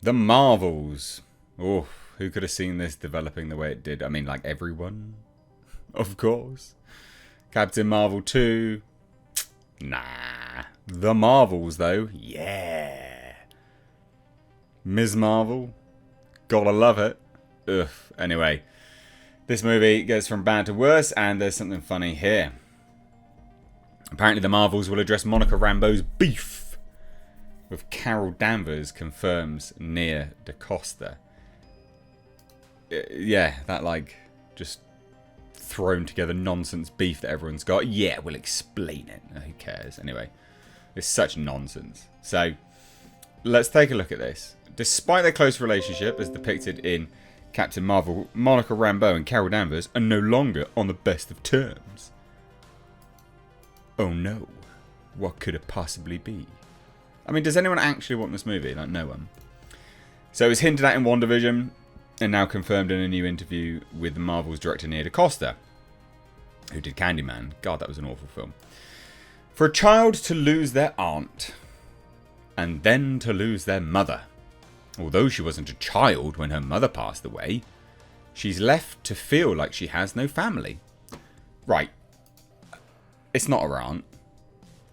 The Marvels. Oh, who could have seen this developing the way it did? I mean, like everyone, of course. Captain Marvel 2. Nah. The Marvels, though. Yeah. Ms. Marvel. Gotta love it. Ugh. Anyway, this movie goes from bad to worse, and there's something funny here. Apparently, the Marvels will address Monica Rambeau's beef with Carol Danvers, confirms Nia DaCosta. Yeah, that like just thrown together nonsense beef that everyone's got. Yeah, we'll explain it. Who cares? Anyway, it's such nonsense. So let's take a look at this. Despite their close relationship, as depicted in Captain Marvel, Monica Rambeau and Carol Danvers are no longer on the best of terms. Oh no, what could it possibly be? I mean, does anyone actually want this movie? Like, no one. So it was hinted at in WandaVision, and now confirmed in a new interview with the Marvel's director Nia DaCosta, who did Candyman. God, that was an awful film. For a child to lose their aunt, and then to lose their mother. Although she wasn't a child when her mother passed away, she's left to feel like she has no family. Right. It's not her aunt.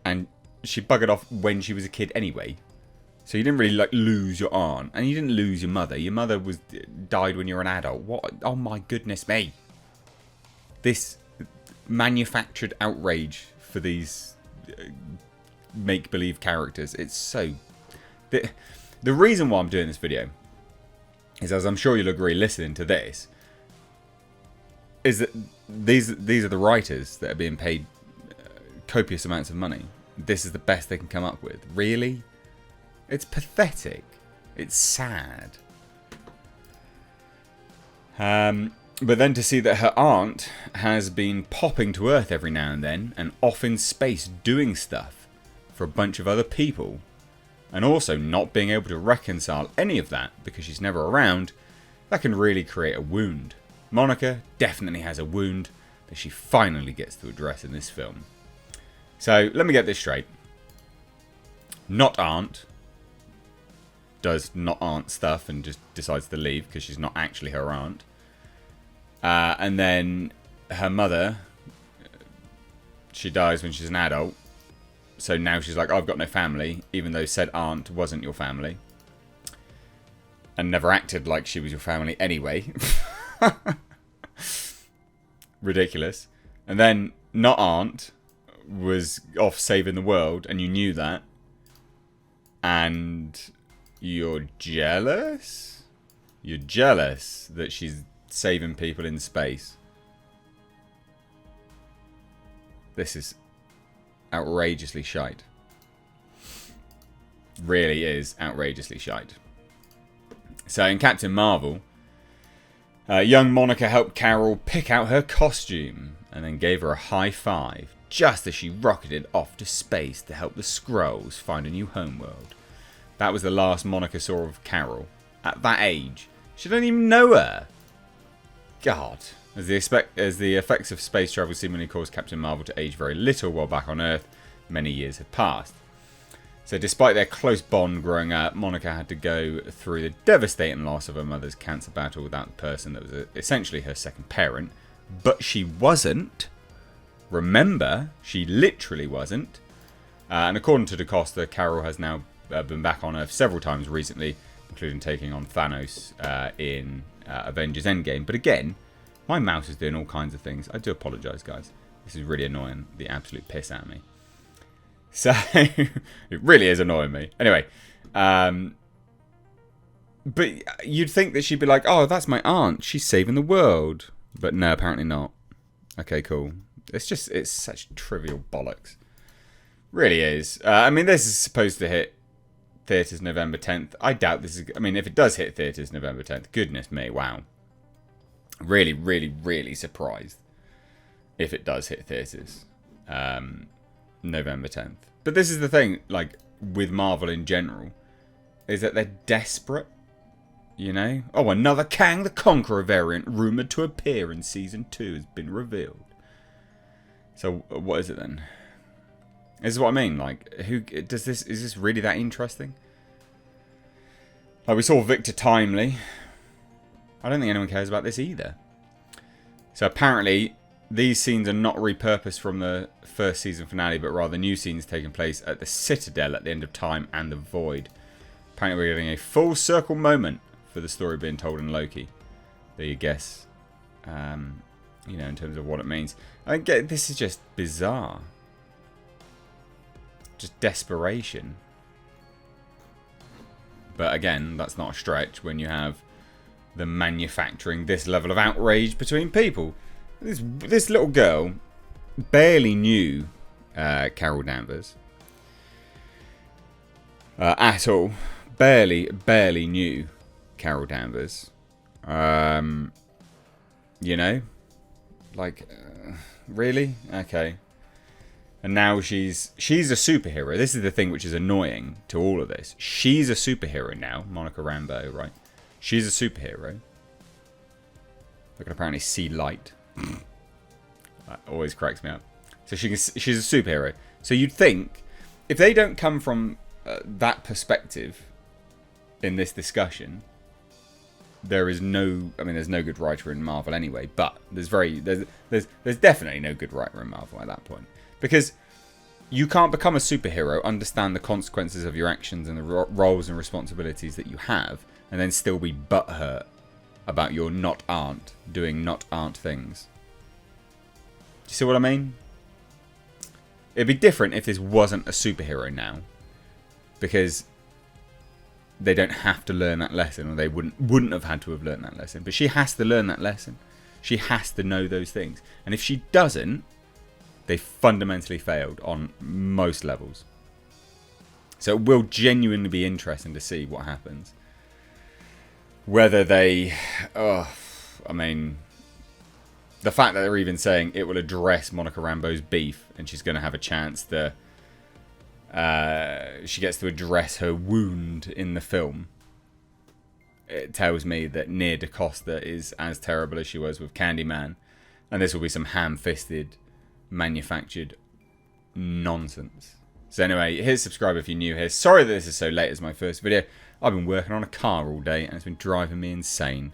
And she buggered off when she was a kid anyway. So you didn't really like lose your aunt. And you didn't lose your mother. Your mother died when you were an adult. What? Oh my goodness me. This manufactured outrage for these make-believe characters. It's so... The reason why I'm doing this video is, as I'm sure you'll agree listening to this, is that these are the writers that are being paid copious amounts of money. This is the best they can come up with. Really? It's pathetic. It's sad. But then to see that her aunt has been popping to Earth every now and off in space doing stuff for a bunch of other people, and also not being able to reconcile any of that because she's never around, that can really create a wound. Monica definitely has a wound that she finally gets to address in this film. So, let me get this straight. Not aunt does not aunt stuff and just decides to leave because she's not actually her aunt. And then her mother, she dies when she's an adult. So now she's like, I've got no family, even though said aunt wasn't your family. And never acted like she was your family anyway. Ridiculous. And then not aunt was off saving the world, and you knew that. And you're jealous? You're jealous that she's saving people in space. This is outrageously shite. Really is outrageously shite. So in Captain Marvel, young Monica helped Carol pick out her costume and then gave her a high five just as she rocketed off to space to help the Skrulls find a new homeworld. That was the last Monica saw of Carol. At that age, she didn't even know her. God. As the effects of space travel seemingly caused Captain Marvel to age very little while back on Earth, many years had passed. So despite their close bond growing up, Monica had to go through the devastating loss of her mother's cancer battle without the person that was essentially her second parent. But she wasn't. Remember, she literally wasn't. And according to DaCosta, Carol has now been back on Earth several times recently, including taking on Thanos in Avengers Endgame. But again, my mouse is doing all kinds of things. I do apologise, guys. This is really annoying the absolute piss out of me. So, it really is annoying me. Anyway, but you'd think that she'd be like, oh, that's my aunt. She's saving the world. But no, apparently not. Okay, cool. It's such trivial bollocks. Really is. I mean, this is supposed to hit theatres November 10th. I doubt this is... I mean, if it does hit theatres November 10th, goodness me, wow. Really, really, really surprised if it does hit theatres November 10th. But this is the thing, like, with Marvel in general, is that they're desperate, you know? Oh, another Kang the Conqueror variant rumoured to appear in Season 2 has been revealed. So, what is it then? This is what I mean, like, is this really that interesting? We saw Victor Timely. I don't think anyone cares about this either. So apparently, these scenes are not repurposed from the first season finale, but rather new scenes taking place at the Citadel at the end of Time and the Void. Apparently we're getting a full circle moment for the story being told in Loki. There you guess. You know, in terms of what it means. I get this is just bizarre. Just desperation. But again, that's not a stretch when you have them manufacturing this level of outrage between people. This little girl barely knew Carol Danvers at all. Barely knew Carol Danvers. You know, like really? Okay. And now she's a superhero. This is the thing which is annoying to all of this. She's a superhero now, Monica Rambeau, right? She's a superhero. They can apparently see light. That always cracks me up. So she's a superhero. So you'd think, if they don't come from that perspective in this discussion, there's no good writer in Marvel anyway. But there's definitely no good writer in Marvel at that point. Because you can't become a superhero, understand the consequences of your actions and the roles and responsibilities that you have, and then still be butthurt about your not aunt doing not aunt things. Do you see what I mean? It'd be different if this wasn't a superhero now, because they don't have to learn that lesson, or they wouldn't have had to have learned that lesson. But she has to learn that lesson. She has to know those things. And if she doesn't, they fundamentally failed on most levels. So it will genuinely be interesting to see what happens. Whether they... I mean... The fact that they're even saying it will address Monica Rambeau's beef and she's going to have a chance to... she gets to address her wound in the film. It tells me that Nia DaCosta is as terrible as she was with Candyman. And this will be some ham-fisted, manufactured nonsense. So anyway, hit subscribe if you're new here. Sorry that this is so late as my first video. I've been working on a car all day and it's been driving me insane.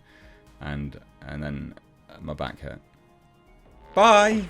And then my back hurt. Bye!